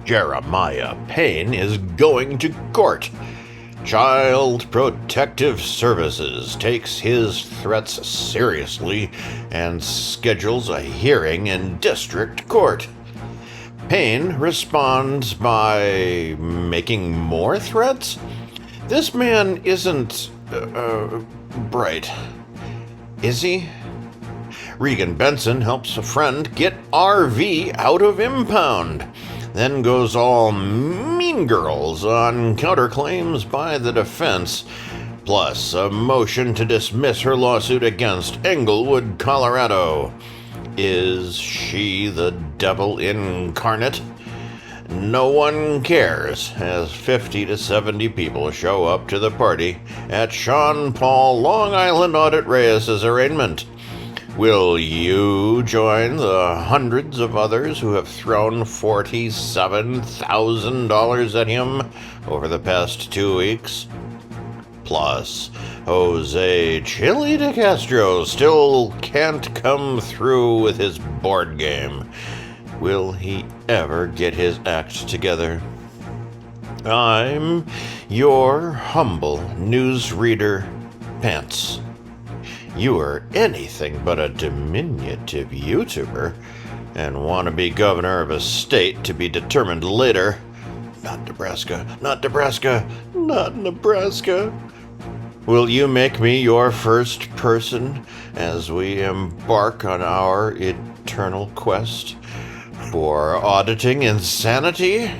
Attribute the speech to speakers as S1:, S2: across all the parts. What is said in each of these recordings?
S1: Jeremiah Payne is going to court. Child Protective Services takes his threats seriously and schedules a hearing in district court. Payne responds by making more threats? This man isn't, bright. Is he? Regan Benson helps a friend get RV out of impound, then goes all mean girls on counterclaims by the defense, plus a motion to dismiss her lawsuit against Englewood, Colorado. Is she the devil incarnate? No one cares as 50 to 70 people show up to the party at SeanPaul Long Island Audit Reyes' arraignment. Will you join the hundreds of others who have thrown $47,000 at him over the past 2 weeks? Plus, Jose Chille DeCastro still can't come through with his board game. Will he ever get his act together? I'm your humble newsreader, Pants. You are anything but a diminutive YouTuber and want to be governor of a state to be determined later. Not Nebraska, not Nebraska, not Nebraska. Will you make me your first person as we embark on our eternal quest for auditing insanity?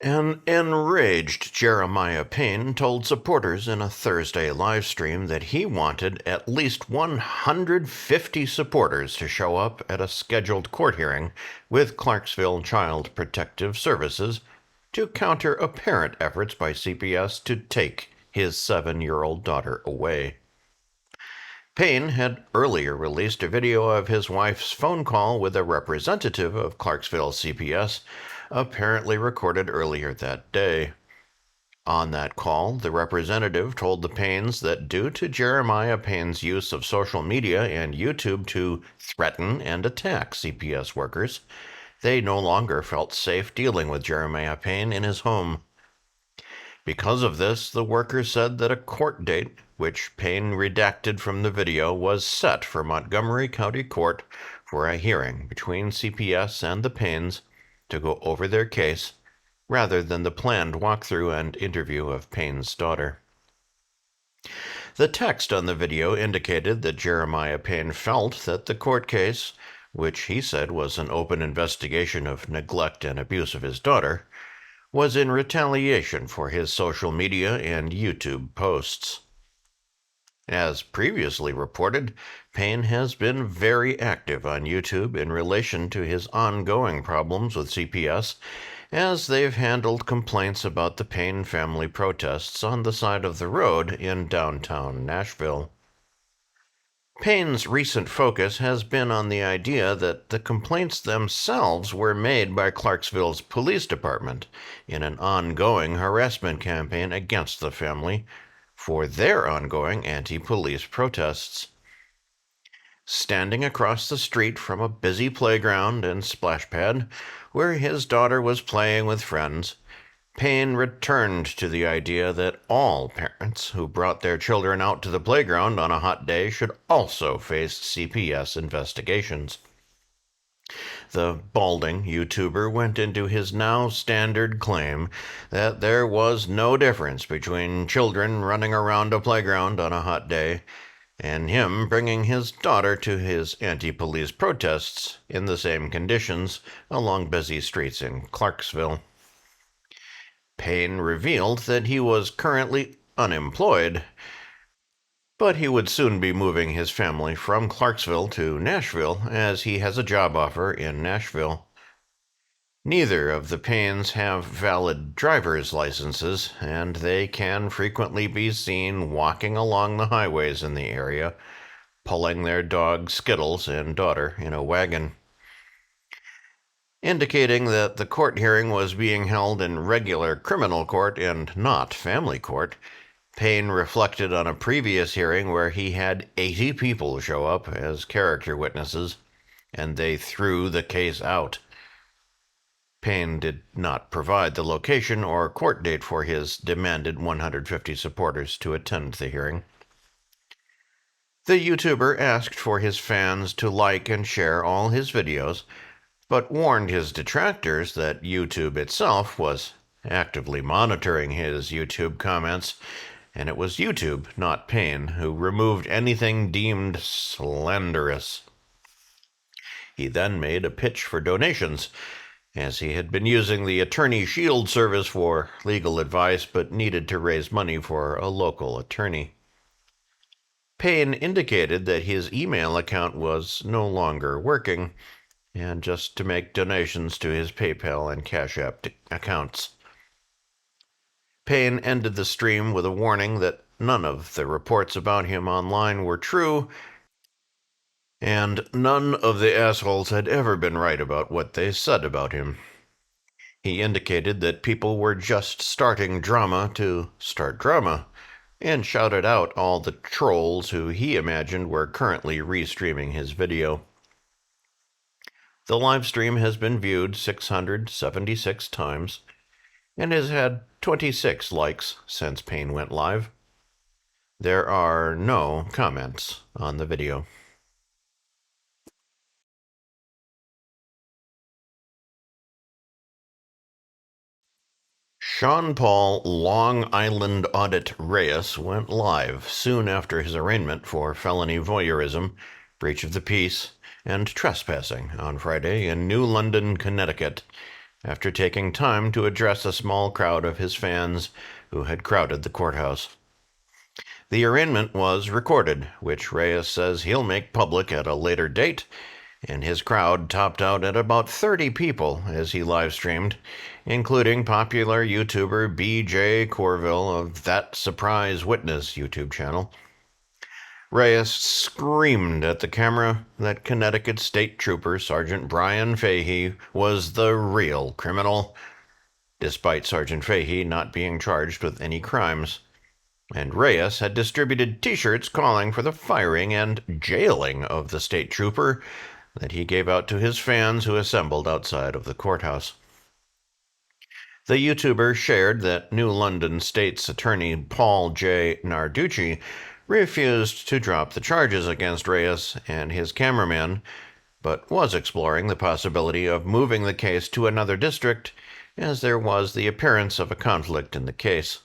S1: An enraged Jeremiah Payne told supporters in a Thursday livestream that he wanted at least 150 supporters to show up at a scheduled court hearing with Clarksville Child Protective Services to counter apparent efforts by CPS to take his 7-year-old daughter away. Payne had earlier released a video of his wife's phone call with a representative of Clarksville CPS, apparently recorded earlier that day. On that call, the representative told the Paynes that due to Jeremiah Payne's use of social media and YouTube to threaten and attack CPS workers, they no longer felt safe dealing with Jeremiah Payne in his home. Because of this, the workers said that a court date, which Payne redacted from the video, was set for Montgomery County Court for a hearing between CPS and the Paynes to go over their case, rather than the planned walkthrough and interview of Payne's daughter. The text on the video indicated that Jeremiah Payne felt that the court case, which he said was an open investigation of neglect and abuse of his daughter, was in retaliation for his social media and YouTube posts. As previously reported, Payne has been very active on YouTube in relation to his ongoing problems with CPS, as they've handled complaints about the Payne family protests on the side of the road in downtown Nashville. Payne's recent focus has been on the idea that the complaints themselves were made by Clarksville's police department in an ongoing harassment campaign against the family for their ongoing anti-police protests. Standing across the street from a busy playground and splash pad where his daughter was playing with friends, Payne returned to the idea that all parents who brought their children out to the playground on a hot day should also face CPS investigations. The balding YouTuber went into his now standard claim that there was no difference between children running around a playground on a hot day and him bringing his daughter to his anti-police protests in the same conditions along busy streets in Clarksville. Payne revealed that he was currently unemployed, but he would soon be moving his family from Clarksville to Nashville, as he has a job offer in Nashville. Neither of the Paynes have valid driver's licenses, and they can frequently be seen walking along the highways in the area, pulling their dog Skittles and daughter in a wagon. Indicating that the court hearing was being held in regular criminal court and not family court, Payne reflected on a previous hearing where he had 80 people show up as character witnesses, and they threw the case out. Payne did not provide the location or court date for his demanded 150 supporters to attend the hearing. The YouTuber asked for his fans to like and share all his videos, but warned his detractors that YouTube itself was actively monitoring his YouTube comments, and it was YouTube, not Payne, who removed anything deemed slanderous. He then made a pitch for donations, as he had been using the Attorney Shield service for legal advice but needed to raise money for a local attorney. Payne indicated that his email account was no longer working, and just to make donations to his PayPal and Cash App accounts. Payne ended the stream with a warning that none of the reports about him online were true, and none of the assholes had ever been right about what they said about him. He indicated that people were just starting drama to start drama, and shouted out all the trolls who he imagined were currently restreaming his video. The live stream has been viewed 676 times, and has had 26 likes since Payne went live. There are no comments on the video. SeanPaul Long Island Audit Reyes went live soon after his arraignment for felony voyeurism, breach of the peace, and trespassing on Friday in New London, Connecticut, after taking time to address a small crowd of his fans who had crowded the courthouse. The arraignment was recorded, which Reyes says he'll make public at a later date, and his crowd topped out at about 30 people as he live-streamed, including popular YouTuber B.J. Corville of That Surprise Witness YouTube channel. Reyes screamed at the camera that Connecticut State Trooper Sergeant Brian Fahey was the real criminal, despite Sergeant Fahey not being charged with any crimes. And Reyes had distributed T-shirts calling for the firing and jailing of the state trooper that he gave out to his fans who assembled outside of the courthouse. The YouTuber shared that New London State's Attorney Paul J. Narducci refused to drop the charges against Reyes and his cameraman, but was exploring the possibility of moving the case to another district, as there was the appearance of a conflict in the case.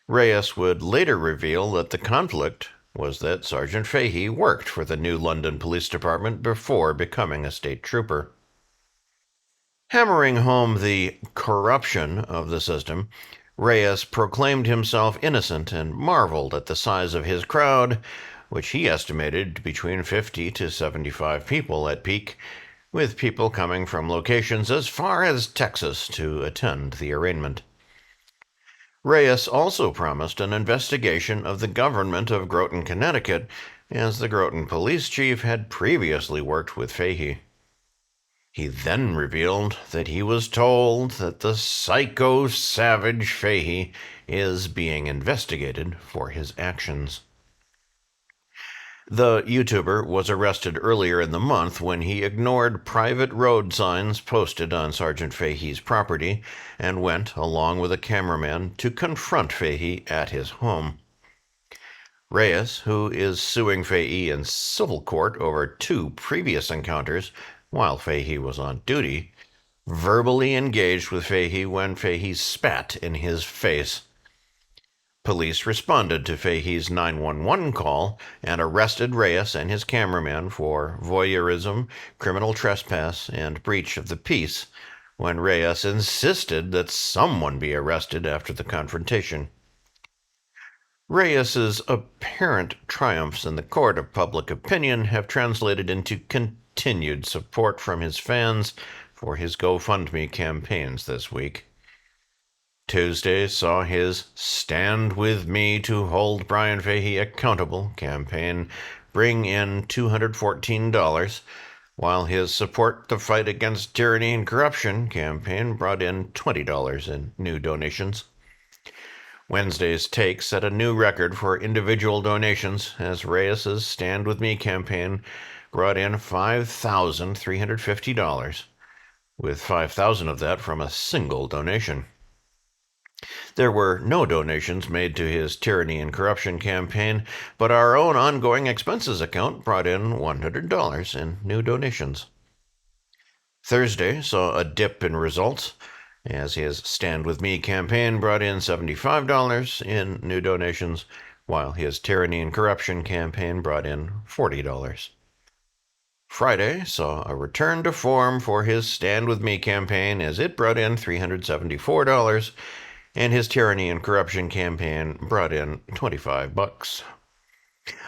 S1: Reyes would later reveal that the conflict was that Sergeant Fahey worked for the New London Police Department before becoming a state trooper. Hammering home the corruption of the system, Reyes proclaimed himself innocent and marveled at the size of his crowd, which he estimated between 50 to 75 people at peak, with people coming from locations as far as Texas to attend the arraignment. Reyes also promised an investigation of the government of Groton, Connecticut, as the Groton police chief had previously worked with Fahey. He then revealed that he was told that the psycho savage Fahey is being investigated for his actions. The YouTuber was arrested earlier in the month when he ignored private road signs posted on Sergeant Fahey's property and went, along with a cameraman, to confront Fahey at his home. Reyes, who is suing Fahey in civil court over 2 previous encounters while Fahey was on duty, verbally engaged with Fahey when Fahey spat in his face. Police responded to Fahey's 911 call and arrested Reyes and his cameraman for voyeurism, criminal trespass, and breach of the peace, when Reyes insisted that someone be arrested after the confrontation. Reyes's apparent triumphs in the court of public opinion have translated into continued support from his fans for his GoFundMe campaigns this week. Tuesday saw his Stand With Me to Hold Brian Fahey Accountable campaign bring in $214, while his Support the Fight Against Tyranny and Corruption campaign brought in $20 in new donations. Wednesday's take set a new record for individual donations as Reyes's Stand With Me campaign brought in $5,350, with $5,000 of that from a single donation. There were no donations made to his Tyranny and Corruption campaign, but our own ongoing expenses account brought in $100 in new donations. Thursday saw a dip in results, as his Stand With Me campaign brought in $75 in new donations, while his Tyranny and Corruption campaign brought in $40. Friday saw a return to form for his Stand With Me campaign as it brought in $374, and his Tyranny and Corruption campaign brought in $25.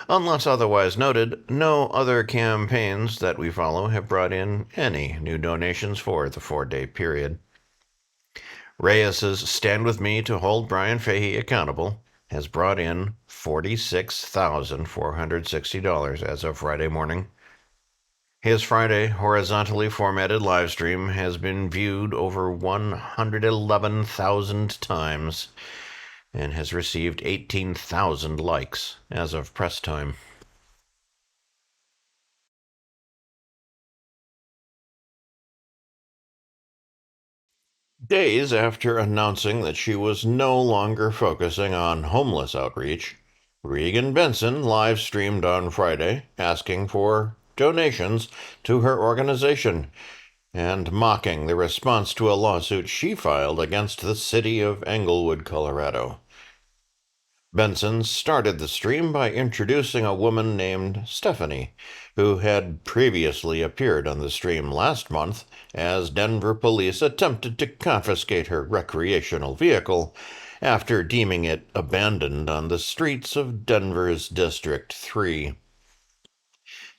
S1: Unless otherwise noted, no other campaigns that we follow have brought in any new donations for the 4-day period. Reyes's Stand With Me to Hold Brian Fahey Accountable has brought in $46,460 as of Friday morning. His Friday horizontally formatted livestream has been viewed over 111,000 times and has received 18,000 likes as of press time. Days after announcing that she was no longer focusing on homeless outreach, Regan Benson live-streamed on Friday asking for donations to her organization and mocking the response to a lawsuit she filed against the city of Englewood, Colorado. Benson started the stream by introducing a woman named Stephanie, who had previously appeared on the stream last month as Denver police attempted to confiscate her recreational vehicle after deeming it abandoned on the streets of Denver's District 3.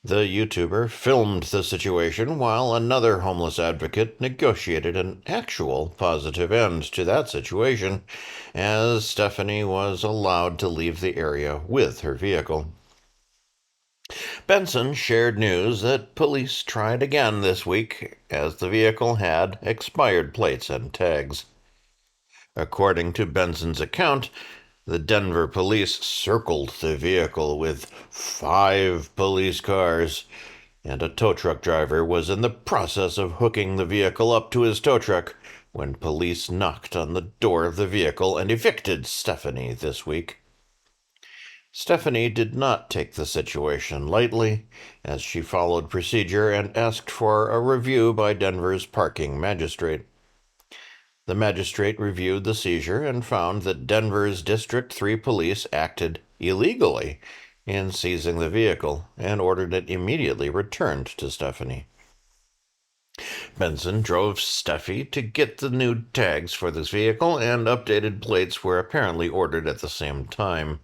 S1: The YouTuber filmed the situation while another homeless advocate negotiated an actual positive end to that situation, as Stephanie was allowed to leave the area with her vehicle. Benson shared news that police tried again this week, as the vehicle had expired plates and tags. According to Benson's account, the Denver police circled the vehicle with 5 police cars, and a tow truck driver was in the process of hooking the vehicle up to his tow truck when police knocked on the door of the vehicle and evicted Stephanie this week. Stephanie did not take the situation lightly, as she followed procedure and asked for a review by Denver's parking magistrate. The magistrate reviewed the seizure and found that Denver's District 3 police acted illegally in seizing the vehicle and ordered it immediately returned to Stephanie. Benson drove Steffi to get the new tags for this vehicle, and updated plates were apparently ordered at the same time.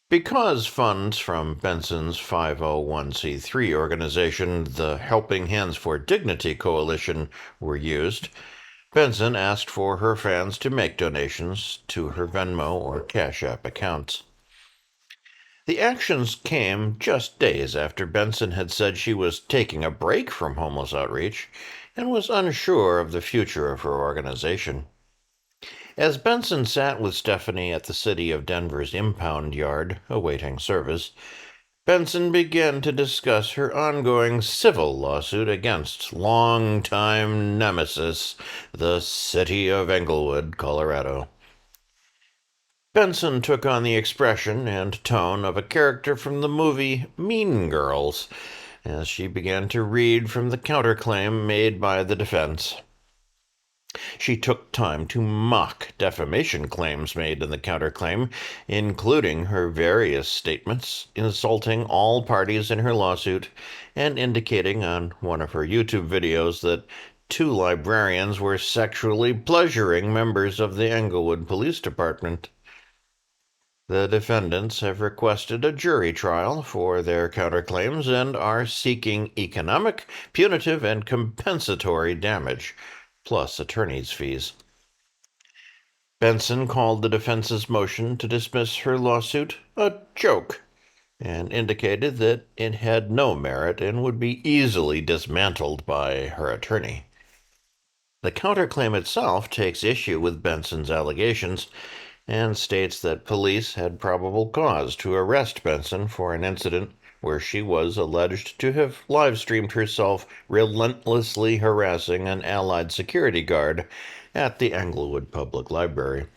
S1: Because funds from Benson's 501c3 organization, the Helping Hands for Dignity Coalition, were used, Benson asked for her fans to make donations to her Venmo or Cash App accounts. The actions came just days after Benson had said she was taking a break from homeless outreach and was unsure of the future of her organization. As Benson sat with Stephanie at the city of Denver's impound yard, awaiting service, Benson began to discuss her ongoing civil lawsuit against longtime nemesis, the city of Englewood, Colorado. Benson took on the expression and tone of a character from the movie Mean Girls as she began to read from the counterclaim made by the defense. She took time to mock defamation claims made in the counterclaim, including her various statements insulting all parties in her lawsuit and indicating on one of her YouTube videos that two librarians were sexually pleasuring members of the Englewood Police Department. The defendants have requested a jury trial for their counterclaims and are seeking economic, punitive, and compensatory damage, plus attorney's fees. Benson called the defense's motion to dismiss her lawsuit a joke and indicated that it had no merit and would be easily dismantled by her attorney. The counterclaim itself takes issue with Benson's allegations and states that police had probable cause to arrest Benson for an incident where she was alleged to have live-streamed herself relentlessly harassing an Allied security guard at the Englewood Public Library.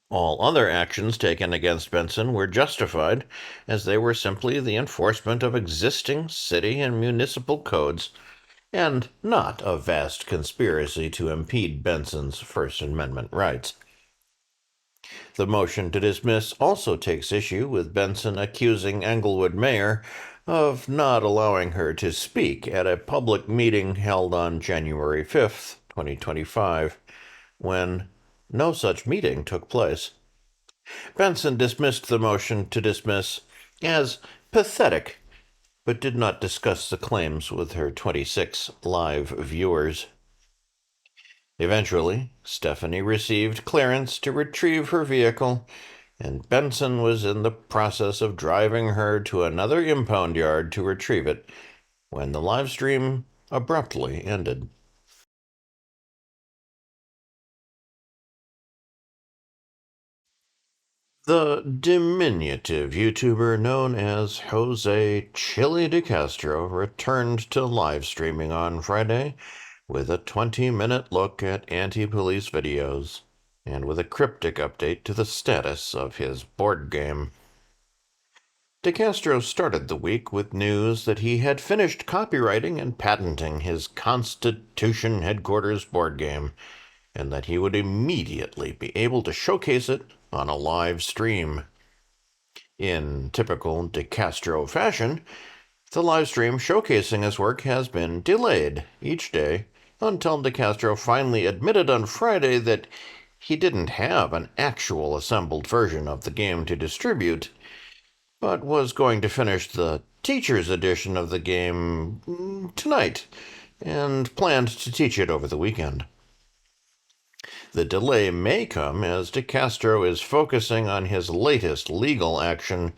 S1: All other actions taken against Benson were justified, as they were simply the enforcement of existing city and municipal codes, and not a vast conspiracy to impede Benson's First Amendment rights. The motion to dismiss also takes issue with Benson accusing Englewood Mayor of not allowing her to speak at a public meeting held on January 5th, 2025, when no such meeting took place. Benson dismissed the motion to dismiss as pathetic, but did not discuss the claims with her 26 live viewers. Eventually, Stephanie received clearance to retrieve her vehicle, and Benson was in the process of driving her to another impound yard to retrieve it when the live stream abruptly ended. The diminutive YouTuber known as Jose Chille DeCastro returned to live streaming on Friday with a 20-minute look at anti-police videos and with a cryptic update to the status of his board game. DeCastro started the week with news that he had finished copywriting and patenting his Constitution Headquarters board game, and that he would immediately be able to showcase it on a live stream. In typical DeCastro fashion, the live stream showcasing his work has been delayed each day until DeCastro finally admitted on Friday that he didn't have an actual assembled version of the game to distribute, but was going to finish the teacher's edition of the game tonight and planned to teach it over the weekend. The delay may come as DeCastro is focusing on his latest legal action,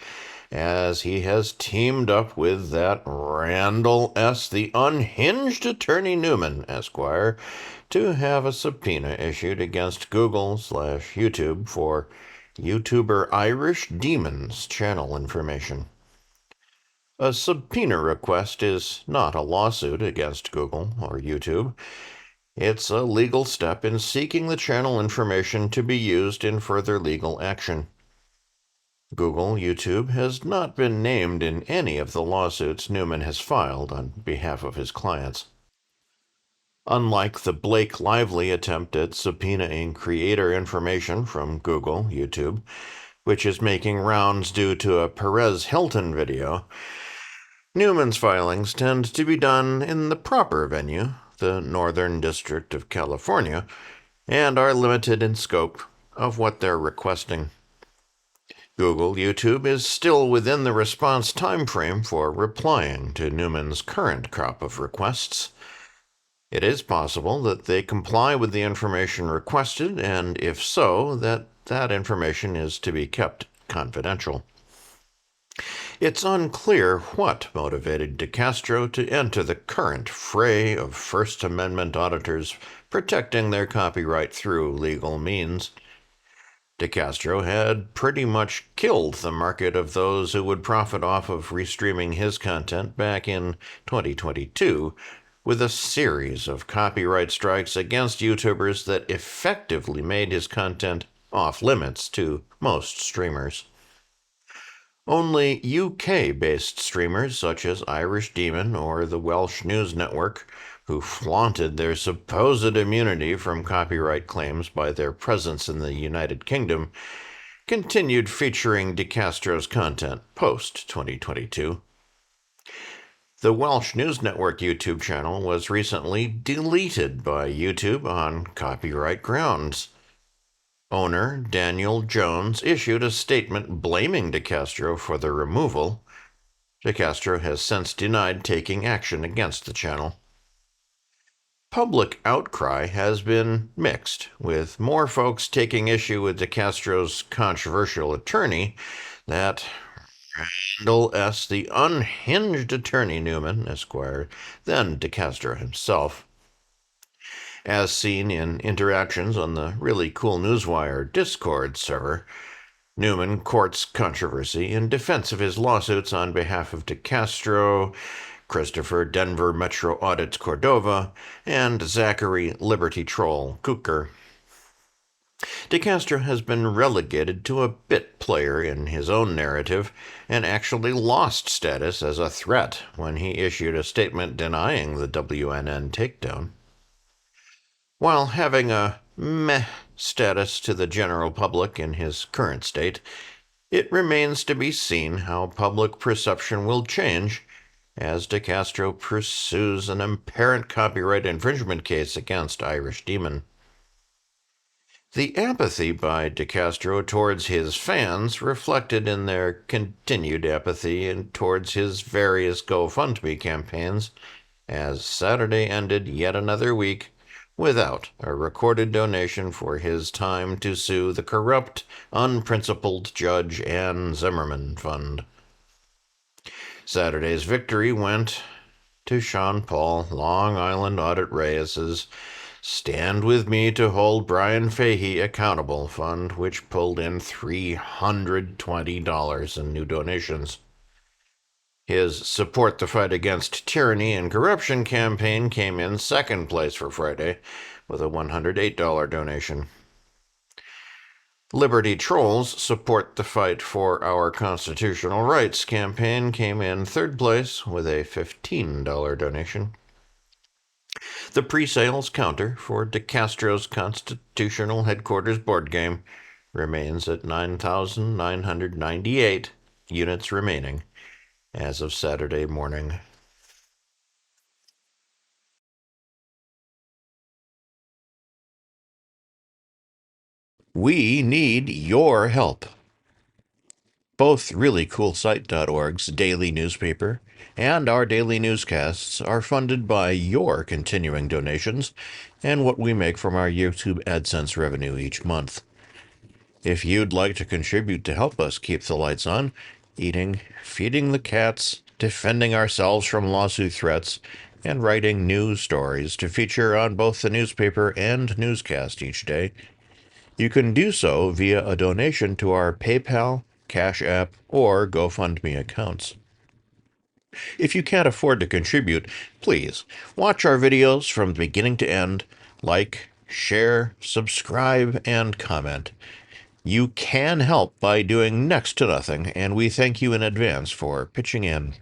S1: as he has teamed up with that Randall S. the Unhinged Attorney Newman, Esquire, to have a subpoena issued against Google/YouTube for YouTuber Irish Demon's channel information. A subpoena request is not a lawsuit against Google or YouTube. It's a legal step in seeking the channel information to be used in further legal action. Google YouTube has not been named in any of the lawsuits Newman has filed on behalf of his clients. Unlike the Blake Lively attempt at subpoenaing creator information from Google YouTube, which is making rounds due to a Perez Hilton video, Newman's filings tend to be done in the proper venue, the Northern District of California, and are limited in scope of what they're requesting. Google YouTube is still within the response timeframe for replying to Newman's current crop of requests. It is possible that they comply with the information requested, and if so, that information is to be kept confidential. It's unclear what motivated DeCastro to enter the current fray of First Amendment auditors protecting their copyright through legal means. DeCastro had pretty much killed the market of those who would profit off of restreaming his content back in 2022 with a series of copyright strikes against YouTubers that effectively made his content off-limits to most streamers. Only UK-based streamers such as Irish Demon or the Welsh News Network who flaunted their supposed immunity from copyright claims by their presence in the United Kingdom, continued featuring DeCastro's content post-2022. The Welsh News Network YouTube channel was recently deleted by YouTube on copyright grounds. Owner Daniel Jones issued a statement blaming DeCastro for the removal. DeCastro has since denied taking action against the channel. Public outcry has been mixed, with more folks taking issue with DeCastro's controversial attorney, that Randall S., the unhinged attorney Newman, Esquire, than DeCastro himself. As seen in interactions on the Really Cool Newswire Discord server, Newman courts controversy in defense of his lawsuits on behalf of DeCastro, Christopher Denver Metro Audit Cordova, and Zachary Liberty Troll Cooker. DeCastro has been relegated to a bit player in his own narrative and actually lost status as a threat when he issued a statement denying the WNN takedown. While having a meh status to the general public in his current state, it remains to be seen how public perception will change as DeCastro pursues an apparent copyright infringement case against Irish Demon. The apathy by DeCastro towards his fans reflected in their continued apathy and towards his various GoFundMe campaigns, as Saturday ended yet another week without a recorded donation for his time to sue the corrupt, unprincipled Judge Ann Zimmerman Fund. Saturday's victory went to SeanPaul, Long Island Audit Reyes's Stand With Me to Hold Brian Fahey Accountable Fund, which pulled in $320 in new donations. His Support the Fight Against Tyranny and Corruption campaign came in second place for Friday with a $108 donation. Liberty Trolls Support the Fight for Our Constitutional Rights campaign came in third place with a $15 donation. The pre-sales counter for DeCastro's Constitutional Headquarters board game remains at 9,998 units remaining as of Saturday morning. We need your help. Both ReallyCoolSite.org's daily newspaper and our daily newscasts are funded by your continuing donations and what we make from our YouTube AdSense revenue each month. If you'd like to contribute to help us keep the lights on, eating, feeding the cats, defending ourselves from lawsuit threats, and writing news stories to feature on both the newspaper and newscast each day, you can do so via a donation to our PayPal, Cash App, or GoFundMe accounts. If you can't afford to contribute, please watch our videos from beginning to end, like, share, subscribe, and comment. You can help by doing next to nothing, and we thank you in advance for pitching in.